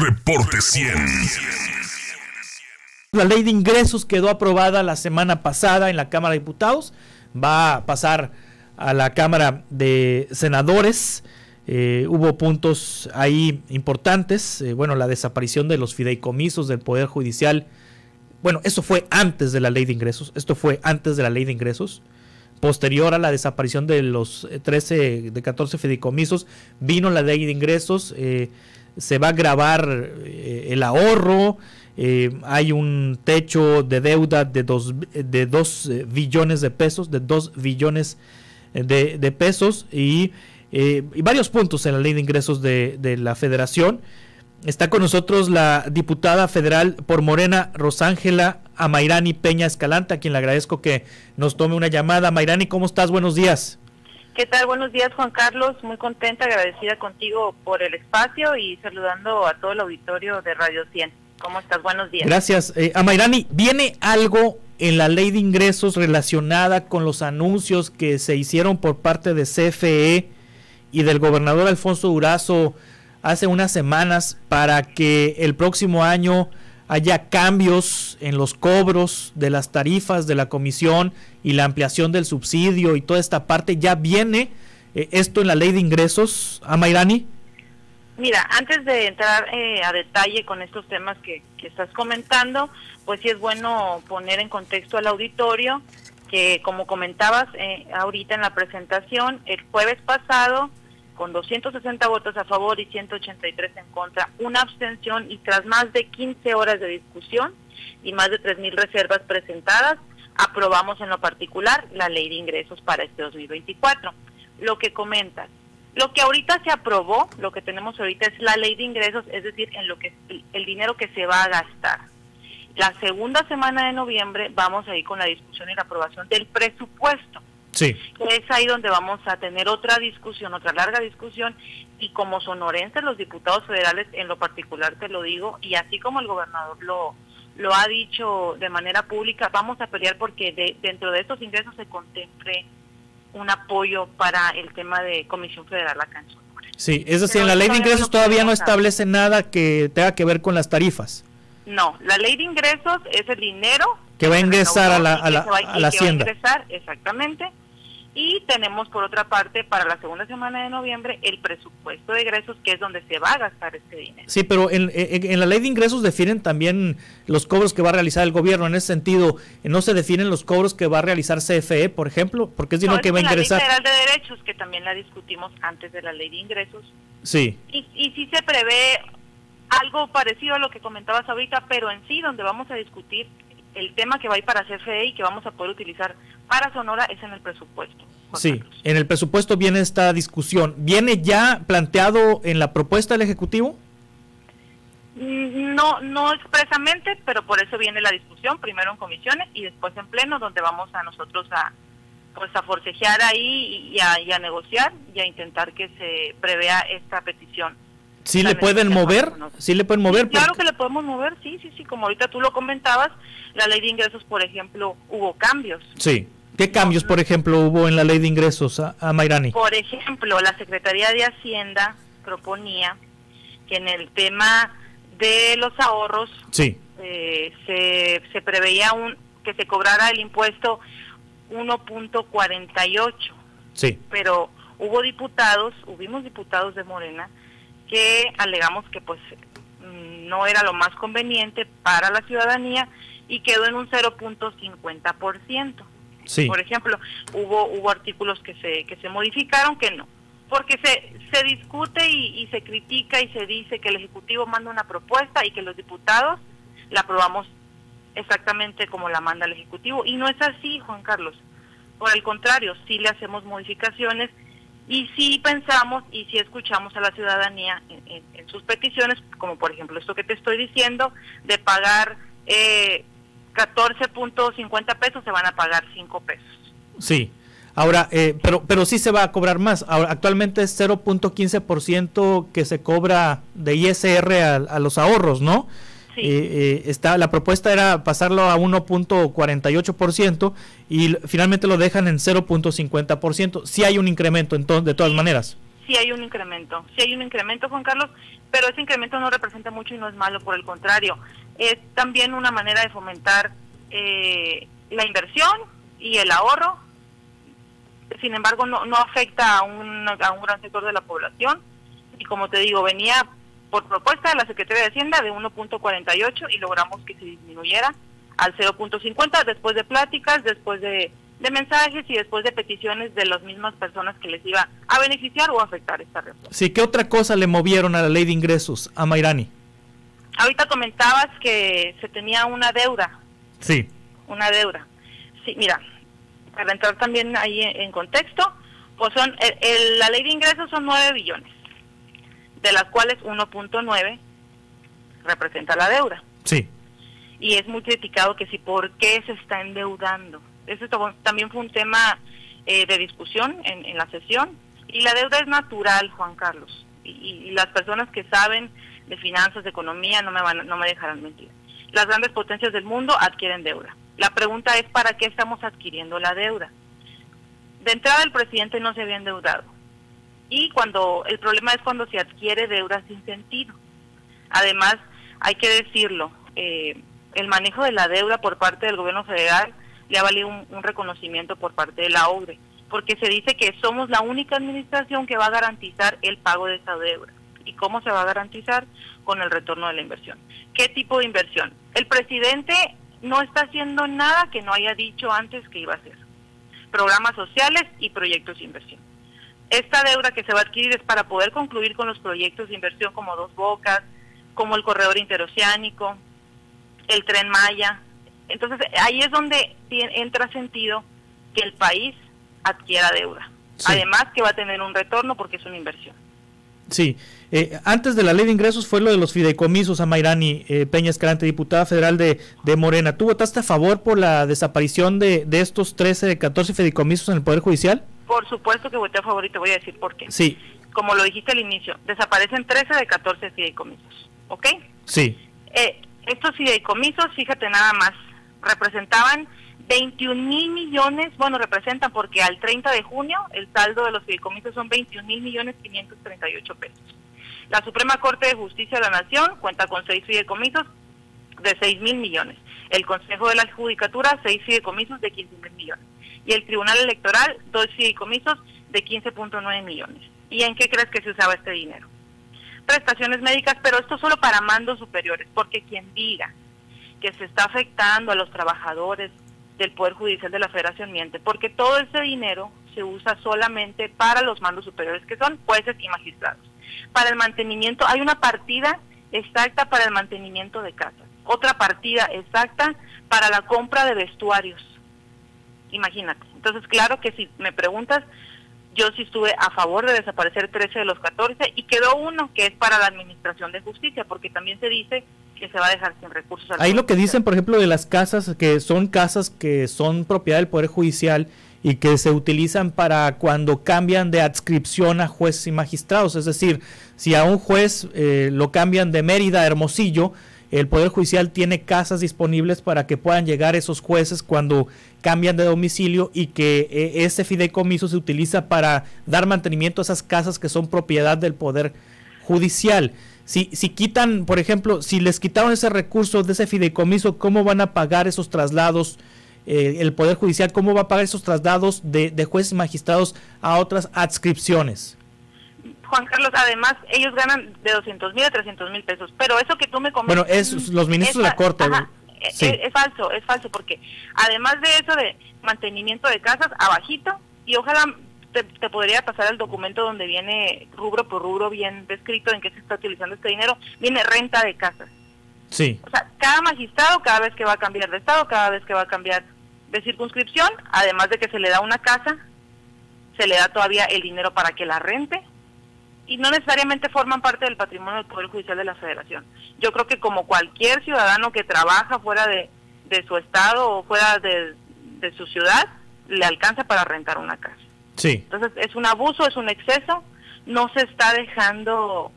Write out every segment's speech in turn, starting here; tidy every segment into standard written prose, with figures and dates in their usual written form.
Reporte 100. La ley de ingresos quedó aprobada la semana pasada en la Cámara de Diputados, va a pasar a la Cámara de Senadores. Hubo puntos ahí importantes, la desaparición de los fideicomisos del Poder Judicial. Bueno, eso fue antes de la ley de ingresos, Posterior a la desaparición de los 14 fideicomisos, vino la ley de ingresos, se va a grabar el ahorro. Hay un techo de deuda de 2 billones de pesos, y varios puntos en la ley de ingresos de la Federación. Está con nosotros la diputada federal por Morena, Rosángela Amairani Peña Escalante, a quien le agradezco que nos tome una llamada. Amairani, ¿cómo estás? Buenos días. ¿Qué tal? Buenos días, Juan Carlos. Muy contenta, agradecida contigo por el espacio y saludando a todo el auditorio de Radio 100. ¿Cómo estás? Buenos días. Gracias. Amairani, ¿viene algo en la ley de ingresos relacionada con los anuncios que se hicieron por parte de CFE y del gobernador Alfonso Durazo hace unas semanas para que el próximo año haya cambios en los cobros de las tarifas de la comisión y la ampliación del subsidio y toda esta parte? ¿Ya viene esto en la ley de ingresos, Amairani? Mira, antes de entrar a detalle con estos temas que estás comentando, pues sí es bueno poner en contexto al auditorio que, como comentabas ahorita en la presentación, el jueves pasado, con 260 votos a favor y 183 en contra, una abstención, y tras más de 15 horas de discusión y más de 3,000 reservas presentadas, aprobamos en lo particular la ley de ingresos para este 2024. Lo que comentas, lo que ahorita se aprobó, lo que tenemos ahorita es la ley de ingresos, es decir, en lo que el dinero que se va a gastar. La segunda semana de noviembre vamos a ir con la discusión y la aprobación del presupuesto. Sí. Es ahí donde vamos a tener otra discusión, otra larga discusión, y como sonorenses, los diputados federales, en lo particular te lo digo, y así como el gobernador lo ha dicho de manera pública, vamos a pelear porque dentro de estos ingresos se contemple un apoyo para el tema de Comisión Federal acá en Sonora. Sí, es decir, en la ley de ingresos todavía no establece nada que tenga que ver con las tarifas. No, la ley de ingresos es el dinero que va a ingresar a la Hacienda. Va a ingresar, exactamente. Y tenemos por otra parte para la segunda semana de noviembre el presupuesto de egresos, que es donde se va a gastar este dinero. Sí, pero en la ley de ingresos definen también los cobros que va a realizar el gobierno. En ese sentido, ¿no se definen los cobros que va a realizar CFE, por ejemplo? Porque es dinero que va a ingresar. La Ley Federal de Derechos, que también la discutimos antes de la ley de ingresos. Sí. Y sí se prevé algo parecido a lo que comentabas ahorita, pero en sí donde vamos a discutir el tema que va a ir para CFE y que vamos a poder utilizar para Sonora es en el presupuesto. Sí, en el presupuesto viene esta discusión. ¿Viene ya planteado en la propuesta del Ejecutivo? No expresamente, pero por eso viene la discusión, primero en comisiones y después en pleno, donde vamos a nosotros a forcejear ahí y a negociar y a intentar que se prevea esta petición. ¿Sí le pueden mover? ¿Sí le pueden mover? Sí, claro que le podemos mover, sí, como ahorita tú lo comentabas, la ley de ingresos, por ejemplo, hubo cambios. Sí. ¿Qué cambios, por ejemplo, hubo en la ley de ingresos, Amairani? Por ejemplo, la Secretaría de Hacienda proponía que en el tema de los ahorros sí. Se preveía que se cobrara el impuesto 1.48. Sí. Pero hubimos diputados de Morena que alegamos que pues no era lo más conveniente para la ciudadanía y quedó en un 0.50%. Sí. Por ejemplo, hubo artículos que se modificaron que no, porque se discute y se critica y se dice que el Ejecutivo manda una propuesta y que los diputados la aprobamos exactamente como la manda el Ejecutivo, y no es así, Juan Carlos. Por el contrario, sí le hacemos modificaciones y sí pensamos y sí escuchamos a la ciudadanía en sus peticiones, como por ejemplo esto que te estoy diciendo, de pagar 14.50 pesos, se van a pagar 5 pesos. Sí, ahora, pero sí se va a cobrar más. Ahora, actualmente es 0.15% que se cobra de ISR a los ahorros, ¿no? Sí. La propuesta era pasarlo a 1.48% y finalmente lo dejan en 0.50%. Sí hay un incremento de todas maneras. sí hay un incremento, Juan Carlos, pero ese incremento no representa mucho y no es malo, por el contrario, es también una manera de fomentar la inversión y el ahorro. Sin embargo, no afecta a un gran sector de la población, y como te digo, venía por propuesta de la Secretaría de Hacienda de 1.48 y logramos que se disminuyera al 0.50 después de pláticas, después de mensajes y después de peticiones de las mismas personas que les iba a beneficiar o afectar esta reforma. Sí, ¿qué otra cosa le movieron a la ley de ingresos, a Mayrani? Ahorita comentabas que se tenía una deuda. Sí. Una deuda. Sí, mira, para entrar también ahí en contexto, pues la ley de ingresos son 9 billones, de las cuales 1.9 representa la deuda. Sí. Y es muy criticado que si por qué se está endeudando. Eso también fue un tema de discusión en la sesión. Y la deuda es natural, Juan Carlos. Y las personas que saben de finanzas, de economía, no me dejarán mentir. Las grandes potencias del mundo adquieren deuda. La pregunta es, ¿para qué estamos adquiriendo la deuda? De entrada, el presidente no se había endeudado. Y el problema es cuando se adquiere deuda sin sentido. Además, hay que decirlo, el manejo de la deuda por parte del gobierno federal le ha valido un reconocimiento por parte de la OCDE, porque se dice que somos la única administración que va a garantizar el pago de esa deuda. ¿Y cómo se va a garantizar? Con el retorno de la inversión. ¿Qué tipo de inversión? El presidente no está haciendo nada que no haya dicho antes que iba a hacer. Programas sociales y proyectos de inversión. Esta deuda que se va a adquirir es para poder concluir con los proyectos de inversión como Dos Bocas, como el corredor interoceánico, el Tren Maya. Entonces ahí es donde entra sentido que el país adquiera deuda. Sí. Además que va a tener un retorno porque es una inversión. Sí, antes de la ley de ingresos fue lo de los fideicomisos, a Mayrani Peña Escalante, diputada federal de Morena. ¿Tú votaste a favor por la desaparición de estos 13 de 14 fideicomisos en el Poder Judicial? Por supuesto que voté a favor y te voy a decir por qué. Sí. Como lo dijiste al inicio, desaparecen 13 de 14 fideicomisos, ¿ok? Sí. Estos fideicomisos, fíjate nada más, representaban 21,000 millones, bueno, representan porque al 30 de junio el saldo de los fideicomisos son 21,000,538 pesos. La Suprema Corte de Justicia de la Nación cuenta con 6 fideicomisos de 6,000 millones. El Consejo de la Judicatura, 6 fideicomisos de 15,000 millones. Y el Tribunal Electoral, 2 fideicomisos de 15.9 millones. ¿Y en qué crees que se usaba este dinero? Prestaciones médicas, pero esto solo para mandos superiores, porque quien diga que se está afectando a los trabajadores del Poder Judicial de la Federación miente, porque todo ese dinero se usa solamente para los mandos superiores, que son jueces y magistrados. Para el mantenimiento, hay una partida exacta para el mantenimiento de casas, otra partida exacta para la compra de vestuarios. Imagínate. Entonces, claro que si me preguntas, yo sí estuve a favor de desaparecer 13 de los 14 y quedó uno que es para la Administración de Justicia, porque también se dice que se va a dejar sin recursos. Ahí lo que dicen, por ejemplo, de las casas que son propiedad del Poder Judicial y que se utilizan para cuando cambian de adscripción a jueces y magistrados, es decir, si a un juez lo cambian de Mérida a Hermosillo, el Poder Judicial tiene casas disponibles para que puedan llegar esos jueces cuando cambian de domicilio y que ese fideicomiso se utiliza para dar mantenimiento a esas casas que son propiedad del Poder Judicial. Si quitan, por ejemplo, si les quitaron ese recurso de ese fideicomiso, ¿cómo van a pagar esos traslados? El Poder Judicial, ¿cómo va a pagar esos traslados de jueces y magistrados a otras adscripciones? Juan Carlos, además, ellos ganan de 200,000 a 300,000 pesos, pero eso que tú me comentas... Bueno, es los ministros de la Corte. Ajá, sí. Es falso, porque además de eso de mantenimiento de casas, abajito, y ojalá te podría pasar el documento donde viene rubro por rubro bien descrito en qué se está utilizando este dinero, viene renta de casas. Sí. O sea, cada magistrado, cada vez que va a cambiar de estado, cada vez que va a cambiar de circunscripción, además de que se le da una casa, se le da todavía el dinero para que la rente, y no necesariamente forman parte del patrimonio del Poder Judicial de la Federación. Yo creo que como cualquier ciudadano que trabaja fuera de su estado o fuera de su ciudad, le alcanza para rentar una casa. Sí. Entonces es un abuso, es un exceso, no se está dejando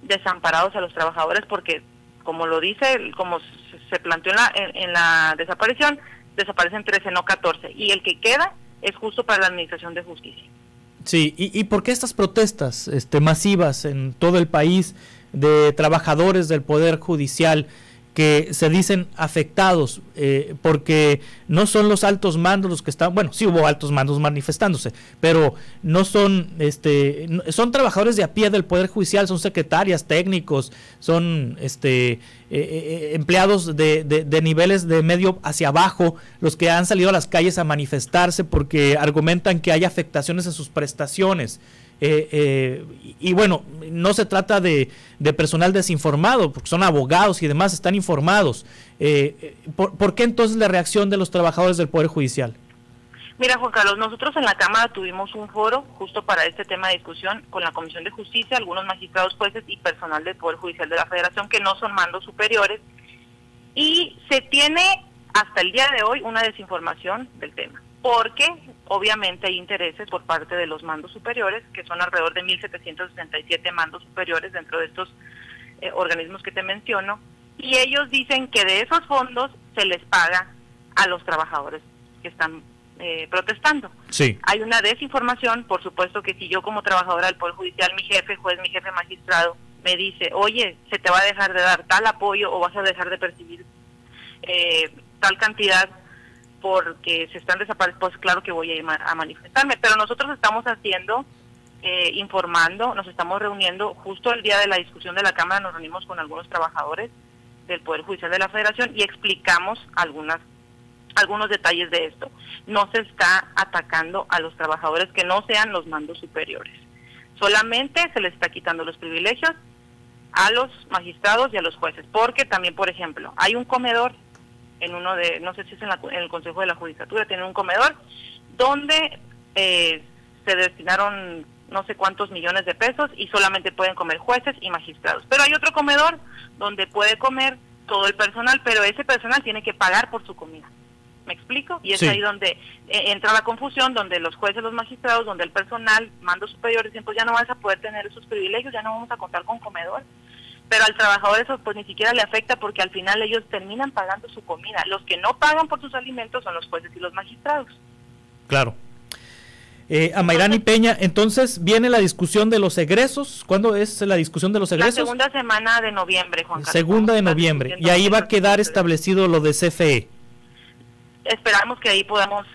desamparados a los trabajadores porque, como lo dice, como se planteó en la desaparición, desaparecen 13, no 14, y el que queda es justo para la Administración de Justicia. Sí, ¿y por qué estas protestas masivas en todo el país de trabajadores del Poder Judicial que se dicen afectados porque no son los altos mandos los que están, bueno, sí hubo altos mandos manifestándose, pero no son, son trabajadores de a pie del Poder Judicial, son secretarias, técnicos, son empleados de niveles de medio hacia abajo, los que han salido a las calles a manifestarse porque argumentan que hay afectaciones en sus prestaciones. Y bueno, no se trata de personal desinformado, porque son abogados y demás, están informados. ¿Por qué entonces la reacción de los trabajadores del Poder Judicial? Mira, Juan Carlos, nosotros en la Cámara tuvimos un foro justo para este tema de discusión con la Comisión de Justicia, algunos magistrados, jueces y personal del Poder Judicial de la Federación que no son mandos superiores, y se tiene hasta el día de hoy una desinformación del tema, porque obviamente hay intereses por parte de los mandos superiores, que son alrededor de 1.767 mandos superiores dentro de estos organismos que te menciono, y ellos dicen que de esos fondos se les paga a los trabajadores que están protestando. Sí. Hay una desinformación, por supuesto que si yo como trabajadora del Poder Judicial, mi jefe juez, mi jefe magistrado, me dice, oye, se te va a dejar de dar tal apoyo o vas a dejar de percibir tal cantidad porque se están desapareciendo, pues claro que voy a ir a manifestarme, pero nosotros estamos haciendo, informando, nos estamos reuniendo, justo el día de la discusión de la Cámara nos reunimos con algunos trabajadores del Poder Judicial de la Federación y explicamos algunos detalles de esto. No se está atacando a los trabajadores que no sean los mandos superiores, solamente se les está quitando los privilegios a los magistrados y a los jueces, porque también, por ejemplo, hay un comedor en uno de, no sé si es en el Consejo de la Judicatura, tienen un comedor donde se destinaron no sé cuántos millones de pesos y solamente pueden comer jueces y magistrados. Pero hay otro comedor donde puede comer todo el personal, pero ese personal tiene que pagar por su comida. ¿Me explico? Y es sí. Ahí donde entra la confusión, donde los jueces, los magistrados, donde el personal, mandos superiores, dicen, pues ya no vas a poder tener esos privilegios, ya no vamos a contar con comedor. Pero al trabajador eso pues ni siquiera le afecta porque al final ellos terminan pagando su comida. Los que no pagan por sus alimentos son los jueces y los magistrados. Claro. Amairani Peña, entonces viene la discusión de los egresos. ¿Cuándo es la discusión de los egresos? La segunda semana de noviembre, Juan Carlos. Segunda de noviembre. Y ahí va a quedar establecido lo de CFE. Esperamos que ahí podamos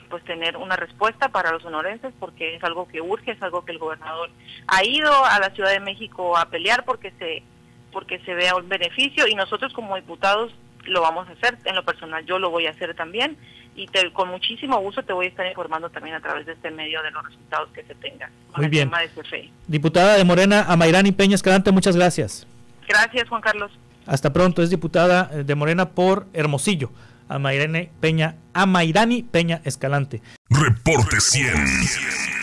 pues tener una respuesta para los sonorenses, porque es algo que urge, es algo que el gobernador ha ido a la Ciudad de México a pelear porque se vea un beneficio, y nosotros como diputados lo vamos a hacer. En lo personal yo lo voy a hacer también, y con muchísimo gusto te voy a estar informando también a través de este medio de los resultados que se tengan. Muy bien. Tema de CFE. Diputada de Morena, Amairani Peña Escalante, muchas gracias. Gracias, Juan Carlos. Hasta pronto. Es diputada de Morena por Hermosillo, Amairani Peña Escalante. Reporte 100.